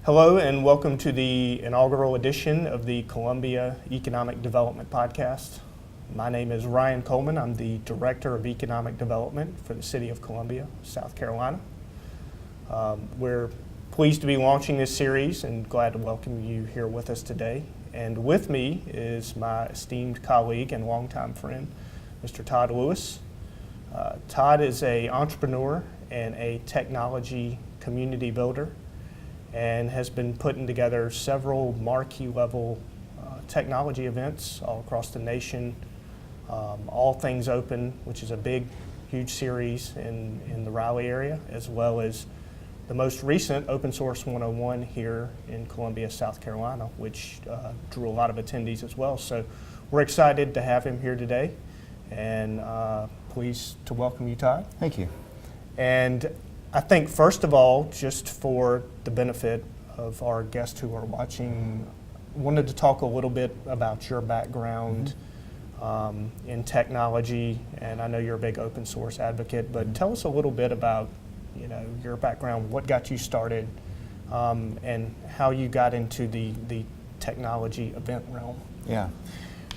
Hello and welcome to the inaugural edition of the Columbia Economic Development Podcast. My name is Ryan Coleman. I'm the Director of Economic Development for the City of Columbia, South Carolina. We're pleased to be launching this series and glad to welcome you here with us today. And with me is my esteemed colleague and longtime friend, Mr. Todd Lewis. Todd is an entrepreneur and a technology community builder, and has been putting together several marquee level technology events all across the nation. All Things Open, which is a big, huge series in the Raleigh area, as well as the most recent Open Source 101 here in Columbia, South Carolina, which drew a lot of attendees as well. So we're excited to have him here today, and pleased to welcome you, Todd. Thank you. And I think, first of all, just for the benefit of our guests who are watching, wanted to talk a little bit about your background in technology. And I know you're a big open source advocate, but tell us a little bit about, your background, what got you started, and how you got into the technology event realm. Yeah.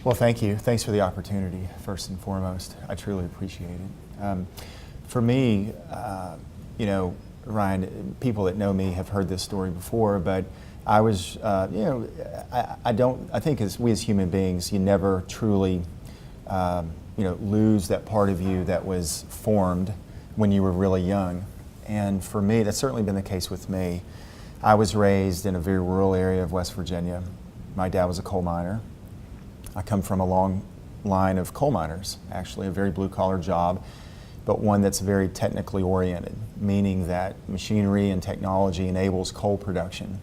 Well, thank you. Thanks for the opportunity, first and foremost. I truly appreciate it. For me, Ryan, people that know me have heard this story before, but I was, I think as we as human beings, you never truly, lose that part of you that was formed when you were really young. And for me, that's certainly been the case with me. I was raised in a very rural area of West Virginia. My dad was a coal miner. I come from a long line of coal miners, actually, a very blue-collar job, but one that's very technically oriented, meaning that machinery and technology enables coal production.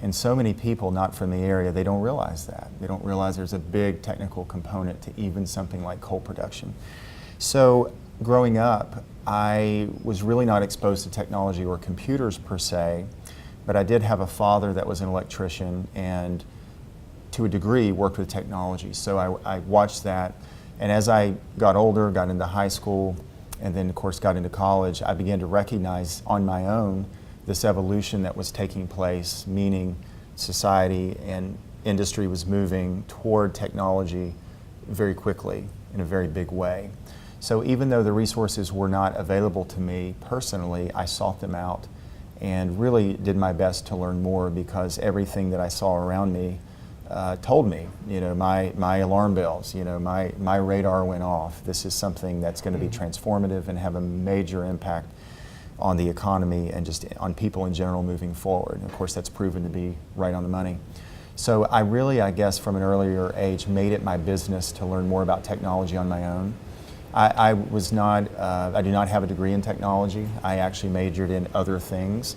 And so many people not from the area, they don't realize that. They don't realize there's a big technical component to even something like coal production. So growing up, I was really not exposed to technology or computers per se, but I did have a father that was an electrician and to a degree worked with technology. So I watched that, and as I got older, got into high school, and then of course got into college, I began to recognize on my own this evolution that was taking place, meaning society and industry was moving toward technology very quickly in a very big way. So even though the resources were not available to me personally, I sought them out and really did my best to learn more, because everything that I saw around me told me, my alarm bells, my radar went off. This is something that's going to be transformative and have a major impact on the economy and just on people in general moving forward. And of course, that's proven to be right on the money. So I really, I guess, from an earlier age, made it my business to learn more about technology on my own. I do not have a degree in technology. I actually majored in other things.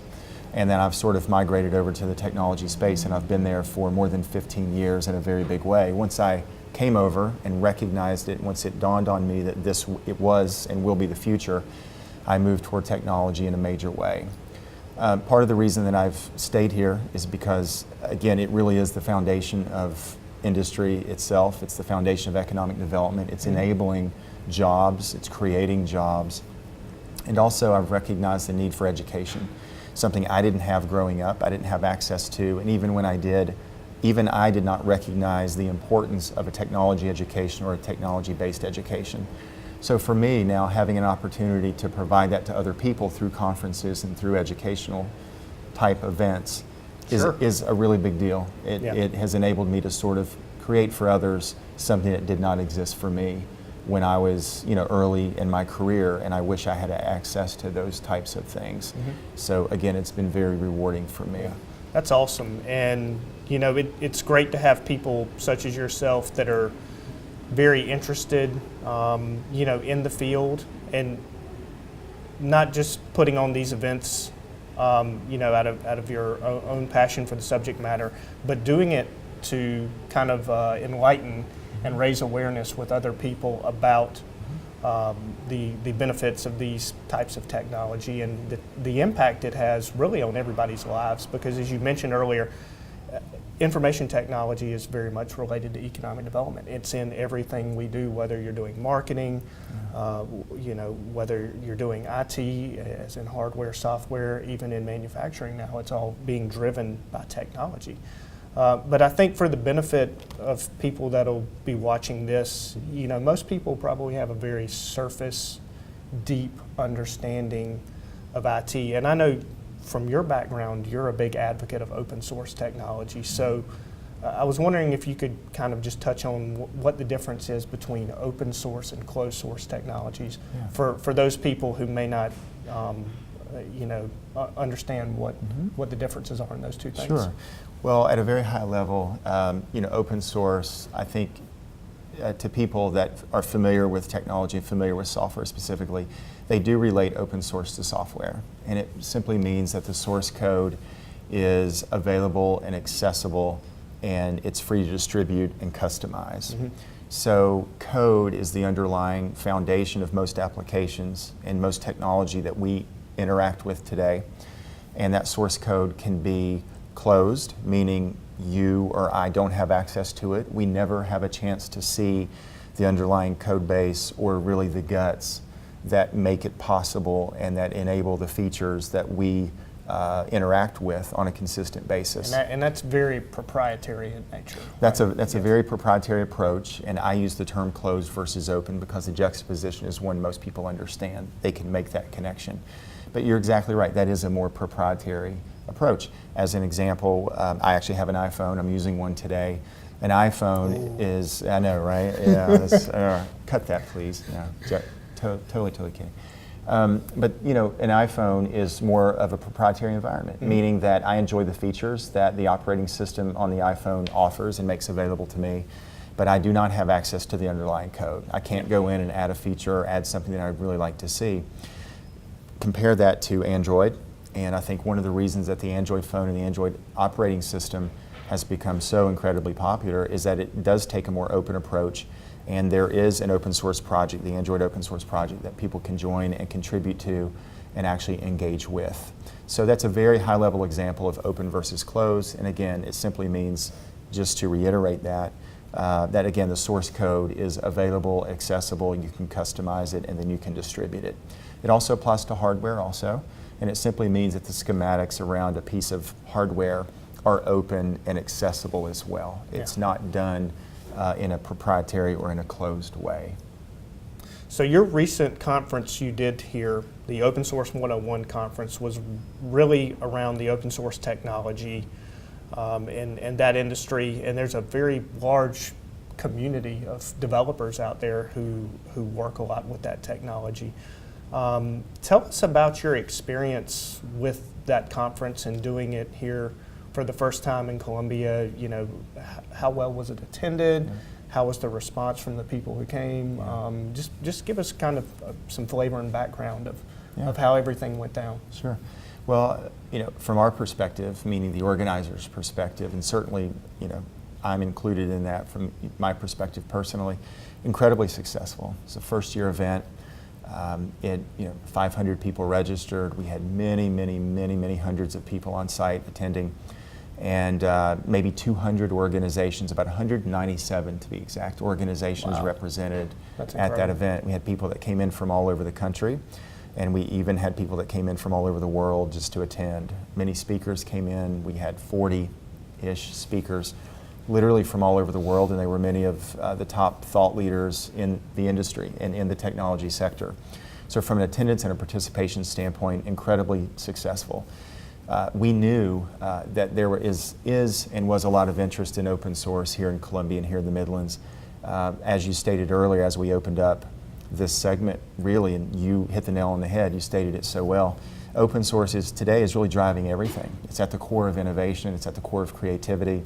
And then I've sort of migrated over to the technology space, and I've been there for more than 15 years in a very big way. Once I came over and recognized it, once it dawned on me that it was and will be the future, I moved toward technology in a major way. Part of the reason that I've stayed here is because, again, it really is the foundation of industry itself. It's the foundation of economic development. It's enabling jobs. It's creating jobs. And also I've recognized the need for education. Something I didn't have growing up, I didn't have access to, and even when I did, even I did not recognize the importance of a technology education or a technology-based education. So for me now, having an opportunity to provide that to other people through conferences and through educational type events is a really big deal. It has enabled me to sort of create for others something that did not exist for me when I was, early in my career, and I wish I had access to those types of things. So again, it's been very rewarding for me. Yeah. That's awesome, and it's great to have people such as yourself that are very interested, in the field, and not just putting on these events, out of your own passion for the subject matter, but doing it to kind of enlighten and raise awareness with other people about the benefits of these types of technology and the impact it has really on everybody's lives. Because as you mentioned earlier, information technology is very much related to economic development. It's in everything we do, whether you're doing marketing, whether you're doing IT, as in hardware, software, even in manufacturing now, it's all being driven by technology. But I think for the benefit of people that'll be watching this, most people probably have a very surface, deep understanding of IT. And I know from your background, you're a big advocate of open source technology. So I was wondering if you could kind of just touch on what the difference is between open source and closed source technologies for those people who may not understand what the differences are in those two things. Sure. Well, at a very high level, open source, I think to people that are familiar with technology and familiar with software specifically, they do relate open source to software. And it simply means that the source code is available and accessible, and it's free to distribute and customize. Mm-hmm. So code is the underlying foundation of most applications and most technology that we interact with today. And that source code can be closed, meaning you or I don't have access to it. We never have a chance to see the underlying code base or really the guts that make it possible and that enable the features that we interact with on a consistent basis. And that's very proprietary in nature. That's a very proprietary approach, and I use the term closed versus open because the juxtaposition is one most people understand. They can make that connection. But you're exactly right, that is a more proprietary approach. As an example, I actually have an iPhone. I'm using one today. An iPhone is, I know, right? Yeah, cut that, please. Yeah, totally kidding. But an iPhone is more of a proprietary environment, meaning that I enjoy the features that the operating system on the iPhone offers and makes available to me, but I do not have access to the underlying code. I can't go in and add a feature or add something that I'd really like to see. Compare that to Android, and I think one of the reasons that the Android phone and the Android operating system has become so incredibly popular is that it does take a more open approach, and there is an open source project, the Android open source project, that people can join and contribute to and actually engage with. So that's a very high level example of open versus closed, and again, it simply means, just to reiterate that again, the source code is available, accessible, you can customize it, and then you can distribute it. It also applies to hardware also, and it simply means that the schematics around a piece of hardware are open and accessible as well. It's not done in a proprietary or in a closed way. So your recent conference you did here, the Open Source 101 conference, was really around the open source technology and that industry, and there's a very large community of developers out there who work a lot with that technology. Tell us about your experience with that conference and doing it here for the first time in Columbia. How well was it attended? Yeah. How was the response from the people who came? Yeah. Just give us kind of some flavor and background of how everything went down. Sure. Well, from our perspective, meaning the organizer's perspective, and certainly, I'm included in that from my perspective personally, incredibly successful. It's a first-year event. 500 people registered. We had many hundreds of people on site attending, and maybe 200 organizations, about 197 to be exact, organizations represented at that event. We had people that came in from all over the country, and we even had people that came in from all over the world just to attend. Many speakers came in. We had 40-ish speakers literally from all over the world, and they were many of the top thought leaders in the industry and in the technology sector. So from an attendance and a participation standpoint, incredibly successful. We knew that there is and was a lot of interest in open source here in Columbia and here in the Midlands. As you stated earlier, as we opened up this segment, really, and you hit the nail on the head, you stated it so well. Open source today is really driving everything. It's at the core of innovation, it's at the core of creativity.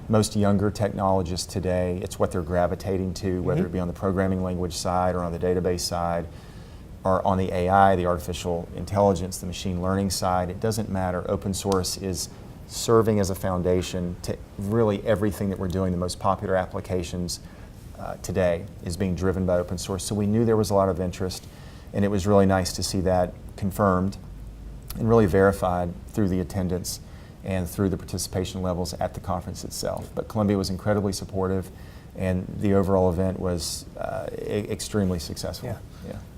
Most younger technologists today, it's what they're gravitating to, whether it be on the programming language side or on the database side, or on the AI, the artificial intelligence, the machine learning side. It doesn't matter. Open source is serving as a foundation to really everything that we're doing. The most popular applications today is being driven by open source. So we knew there was a lot of interest, and it was really nice to see that confirmed and really verified through the attendance and through the participation levels at the conference itself. But Columbia was incredibly supportive, and the overall event was extremely successful. Yeah.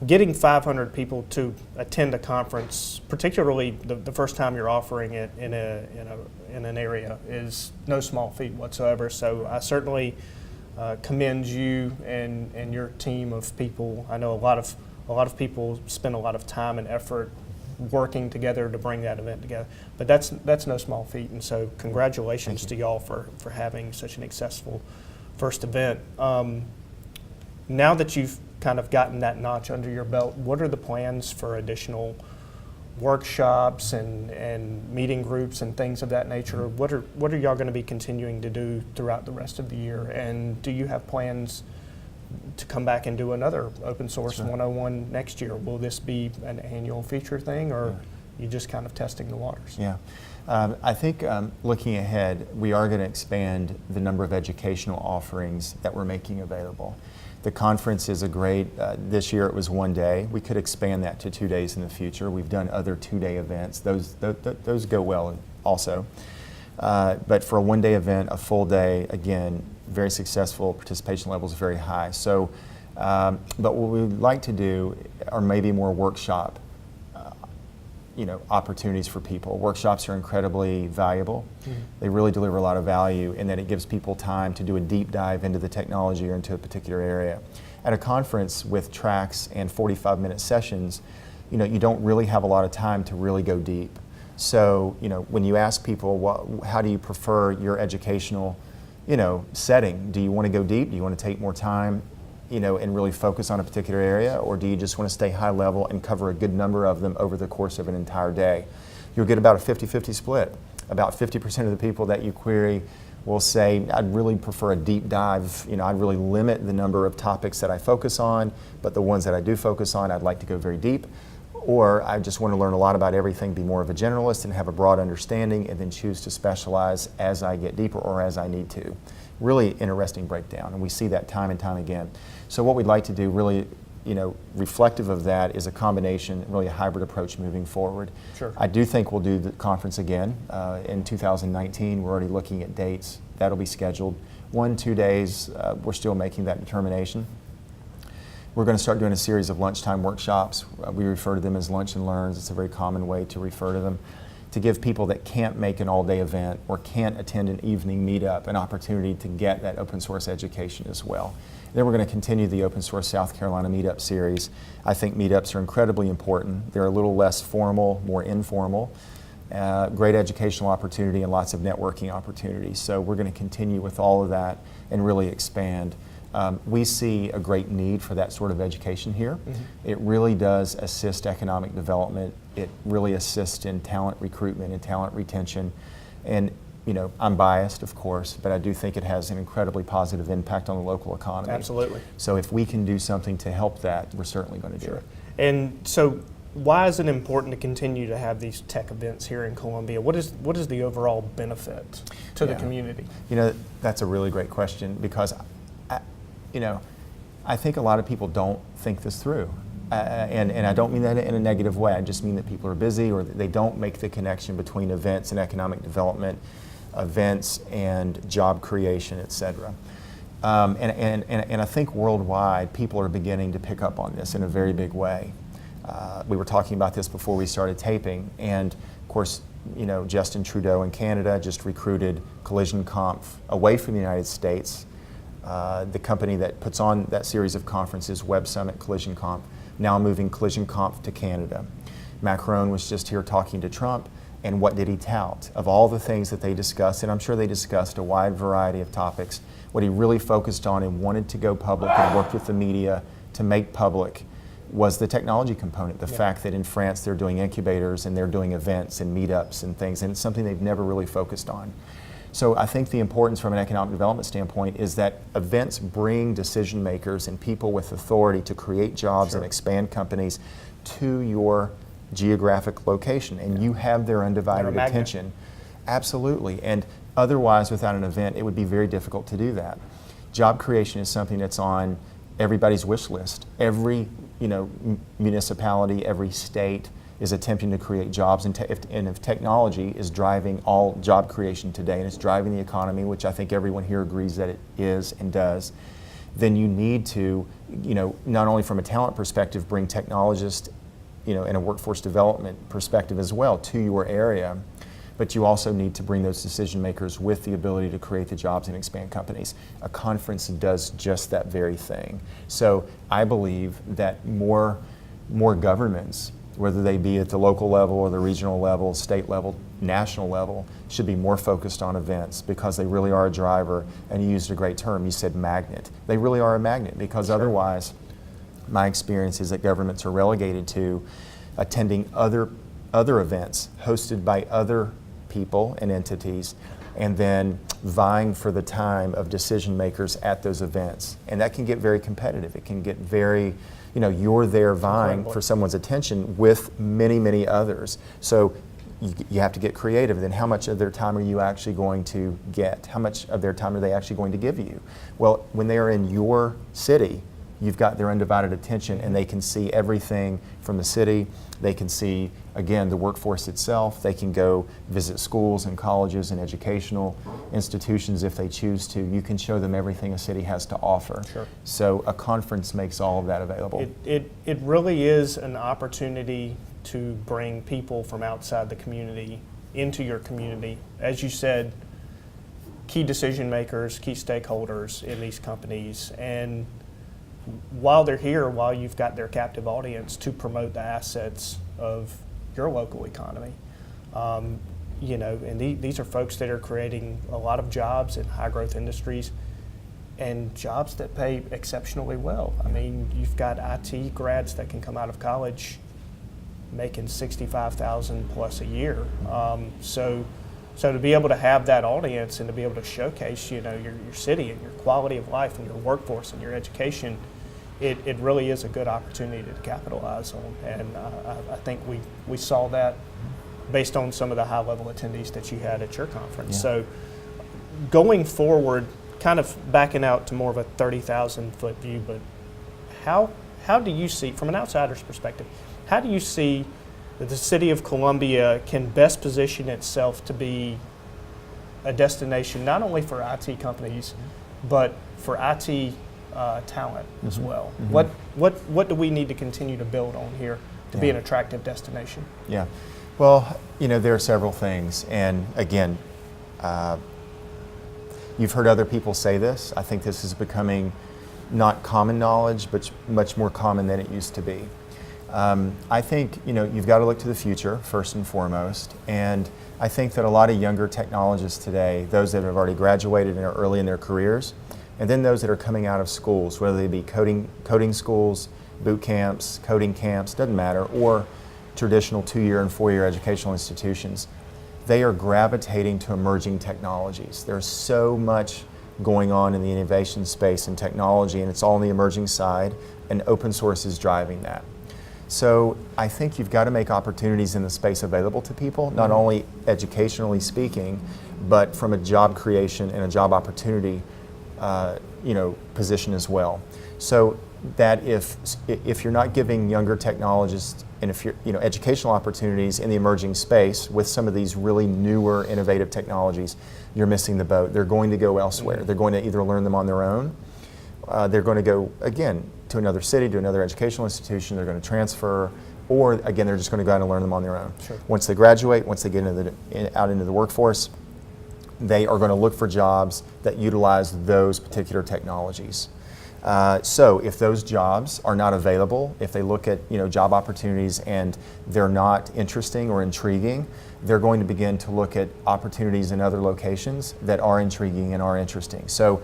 Getting 500 people to attend a conference, particularly the first time you're offering it in an area, is no small feat whatsoever. So I certainly commend you and your team of people. I know a lot of people spend a lot of time and effort working together to bring that event together. But that's no small feat, and so congratulations to y'all for having such an successful first event. Now that you've kind of gotten that notch under your belt, what are the plans for additional workshops and meeting groups and things of that nature? What are y'all going to be continuing to do throughout the rest of the year? And do you have plans to come back and do another Open Source 101 next year? Will this be an annual feature thing, or you just kind of testing the waters? Yeah. I think looking ahead, we are going to expand the number of educational offerings that we're making available. The conference is a great, this year it was 1 day. We could expand that to 2 days in the future. We've done other 2-day events. Those go well also. But for a 1-day event, a full day, again, very successful, participation levels very high. So, but what we would like to do are maybe more workshop opportunities for people. Workshops are incredibly valuable. Mm-hmm. They really deliver a lot of value in that it gives people time to do a deep dive into the technology or into a particular area. At a conference with tracks and 45-minute sessions, you don't really have a lot of time to really go deep. So, when you ask people, how do you prefer your educational, setting? Do you want to go deep? Do you want to take more time, and really focus on a particular area, or do you just want to stay high level and cover a good number of them over the course of an entire day? You'll get about a 50-50 split. About 50% of the people that you query will say, I'd really prefer a deep dive. I'd really limit the number of topics that I focus on, but the ones that I do focus on, I'd like to go very deep. Or I just want to learn a lot about everything, be more of a generalist and have a broad understanding, and then choose to specialize as I get deeper or as I need to. Really interesting breakdown, and we see that time and time again. So what we'd like to do, really, reflective of that, is a combination, really a hybrid approach moving forward. Sure. I do think we'll do the conference again in 2019. We're already looking at dates. That'll be scheduled. 1-2 days, we're still making that determination. We're going to start doing a series of lunchtime workshops. We refer to them as lunch and learns. It's a very common way to refer to them, to give people that can't make an all-day event or can't attend an evening meetup an opportunity to get that open source education as well. Then we're going to continue the Open Source South Carolina Meetup series. I think meetups are incredibly important. They're a little less formal, more informal. Great educational opportunity and lots of networking opportunities. So we're going to continue with all of that and really expand. We see a great need for that sort of education here. Mm-hmm. It really does assist economic development. It really assists in talent recruitment and talent retention. And I'm biased, of course, but I do think it has an incredibly positive impact on the local economy. Absolutely. So if we can do something to help that, we're certainly going to do it. And so why is it important to continue to have these tech events here in Columbia? What is the overall benefit to the community? That's a really great question, because I think a lot of people don't think this through. And I don't mean that in a negative way. I just mean that people are busy, or they don't make the connection between events and economic development, events and job creation, et cetera. And I think worldwide, people are beginning to pick up on this in a very big way. We were talking about this before we started taping, and of course, Justin Trudeau in Canada just recruited Collision Conf away from the United States. The company that puts on that series of conferences, Web Summit, Collision Conf, now moving Collision Conf to Canada. Macron was just here talking to Trump, and what did he tout? Of all the things that they discussed, and I'm sure they discussed a wide variety of topics, what he really focused on and wanted to go public and worked with the media to make public was the technology component, the fact that in France they're doing incubators and they're doing events and meetups and things, and it's something they've never really focused on. So I think the importance from an economic development standpoint is that events bring decision makers and people with authority to create jobs and expand companies to your geographic location, and you have their undivided attention. Absolutely. And otherwise, without an event, it would be very difficult to do that. Job creation is something that's on everybody's wish list. Every municipality, every state is attempting to create jobs, and if technology is driving all job creation today, and it's driving the economy, which I think everyone here agrees that it is and does, then you need to, not only from a talent perspective, bring technologists, and a workforce development perspective as well to your area, but you also need to bring those decision makers with the ability to create the jobs and expand companies. A conference does just that very thing. So I believe that more governments, whether they be at the local level or the regional level, state level, national level, should be more focused on events, because they really are a driver. And you used a great term, you said magnet. They really are a magnet, because otherwise, my experience is that governments are relegated to attending other events hosted by other people and entities, and then vying for the time of decision makers at those events. And that can get very competitive. It can get very, you're there vying for someone's attention with many, many others. So you have to get creative. Then how much of their time are you actually going to get? How much of their time are they actually going to give you? Well, when they are in your city, you've got their undivided attention, and they can see everything from the city. They can see, again, the workforce itself. They can go visit schools and colleges and educational institutions if they choose to. You can show them everything a city has to offer. Sure. So a conference makes all of that available. It really is an opportunity to bring people from outside the community into your community. As you said, key decision makers, key stakeholders in these companies, and while they're here, while you've got their captive audience, to promote the assets of your local economy. And these are folks that are creating a lot of jobs in high growth industries, and jobs that pay exceptionally well. I mean, you've got IT grads that can come out of college making $65,000 plus a year. So to be able to have that audience and to be able to showcase, your city and your quality of life and your workforce and your education, it really is a good opportunity to capitalize on. And I think we saw that based on some of the high-level attendees that you had at your conference. Yeah. So going forward, kind of backing out to more of a 30,000-foot view, but how do you see, from an outsider's perspective, how do you see that the city of Columbia can best position itself to be a destination not only for IT companies, but for IT talent as well? Mm-hmm. What do we need to continue to build on here to be an attractive destination? Yeah. Well, there are several things. And again, you've heard other people say this. I think this is becoming not common knowledge, but much more common than it used to be. I think, you've got to look to the future first and foremost. And I think that a lot of younger technologists today, those that have already graduated and are early in their careers, and then those that are coming out of schools, whether they be coding schools, boot camps, coding camps, doesn't matter, or traditional 2-year and 4-year educational institutions, they are gravitating to emerging technologies. There's so much going on in the innovation space and technology, and it's all on the emerging side, and open source is driving that. So I think you've got to make opportunities in the space available to people, not only educationally speaking, but from a job creation and a job opportunity position as well. So that if you're not giving younger technologists and if you're educational opportunities in the emerging space with some of these really newer innovative technologies, you're missing the boat. They're going to go elsewhere. They're going to either learn them on their own, they're going to go again to another city, to another educational institution, they're going to transfer, or again they're just going to go out and learn them on their own. Sure. Once they graduate, once they get out into the workforce, they are going to look for jobs that utilize those particular technologies. So if those jobs are not available, if they look at job opportunities and they're not interesting or intriguing, they're going to begin to look at opportunities in other locations that are intriguing and are interesting. So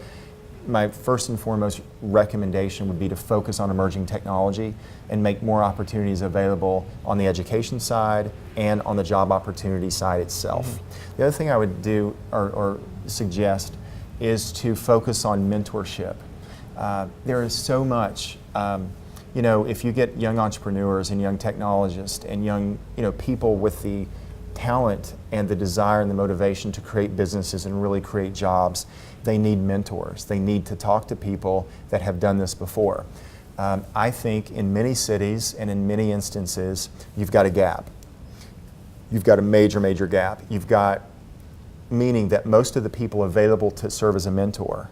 my first and foremost recommendation would be to focus on emerging technology and make more opportunities available on the education side and on the job opportunity side itself. Mm-hmm. The other thing I would do or suggest is to focus on mentorship. There is so much, if you get young entrepreneurs and young technologists and young, people with the talent and the desire and the motivation to create businesses and really create jobs, they need mentors. They need to talk to people that have done this before. I think in many cities and in many instances, you've got a gap. You've got a major, major gap. You've got, meaning that most of the people available to serve as a mentor,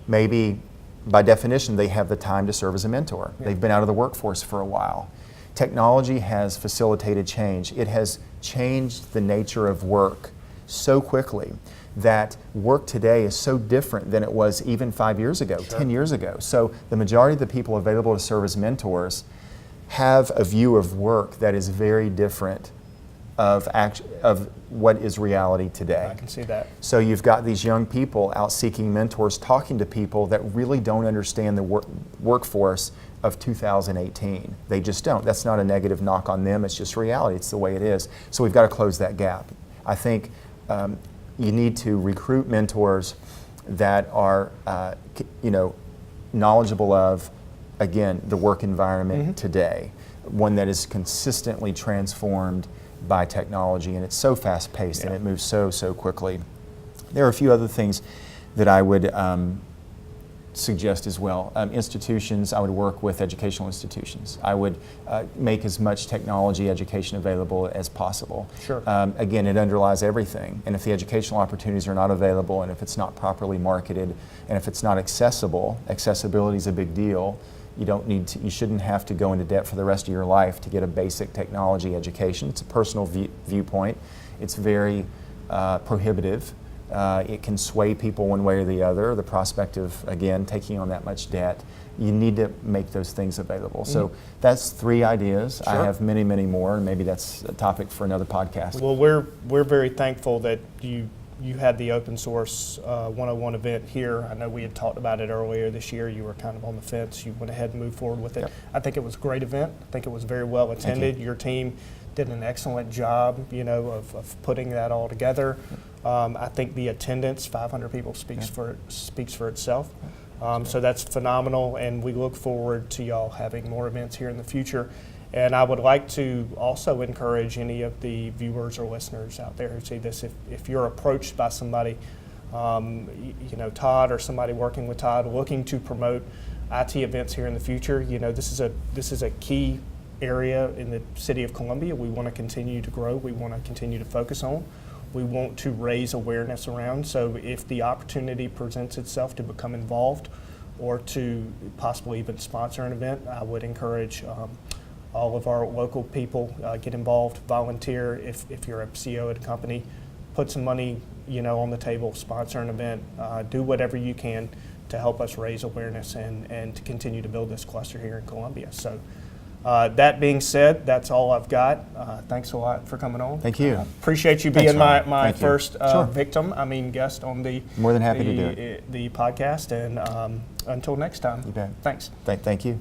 maybe by definition, they have the time to serve as a mentor. Yeah. They've been out of the workforce for a while. Technology has facilitated change. It has changed the nature of work so quickly that work today is so different than it was even 5 years ago, sure. 10 years ago. So the majority of the people available to serve as mentors have a view of work that is very different of what is reality today. I can see that. So you've got these young people out seeking mentors, talking to people that really don't understand the workforce of 2018. They just don't. That's not a negative knock on them. It's just reality. It's the way it is. So we've got to close that gap. I think you need to recruit mentors that are, knowledgeable of, again, the work environment today, one that is consistently transformed by technology, and it's so fast-paced and it moves so quickly. There are a few other things that I would suggest as well. Institutions, I would work with educational institutions. I would make as much technology education available as possible. Sure. Again, it underlies everything, and if the educational opportunities are not available, and if it's not properly marketed, and if it's not accessible, accessibility is a big deal. You shouldn't have to go into debt for the rest of your life to get a basic technology education. It's a personal viewpoint. It's very prohibitive. It can sway people one way or the other. The prospect of, again, taking on that much debt. You need to make those things available. So that's 3 ideas. Sure. I have many, many more, and maybe that's a topic for another podcast. Well, we're very thankful that you had the open source 101 event here. I know we had talked about it earlier this year. You were kind of on the fence. You went ahead and moved forward with it. Yep. I think it was a great event. I think it was very well attended. Your team did an excellent job, of putting that all together. I think the attendance, 500 people, speaks for itself. So that's phenomenal, and we look forward to y'all having more events here in the future. And I would like to also encourage any of the viewers or listeners out there who see this, if you're approached by somebody, Todd or somebody working with Todd, looking to promote IT events here in the future, this is a key area in the city of Columbia. We want to continue to grow. We want to continue to focus on. We want to raise awareness around. So if the opportunity presents itself to become involved or to possibly even sponsor an event, I would encourage all of our local people get involved, volunteer. If you're a CEO at a company, put some money on the table, sponsor an event, do whatever you can to help us raise awareness and to continue to build this cluster here in Columbia. So that being said, that's all I've got. Thanks a lot for coming on. Thank you. Appreciate you being my first Sure. guest on the more than happy to do it. The podcast. And until next time, you bet. Thanks. Thank you.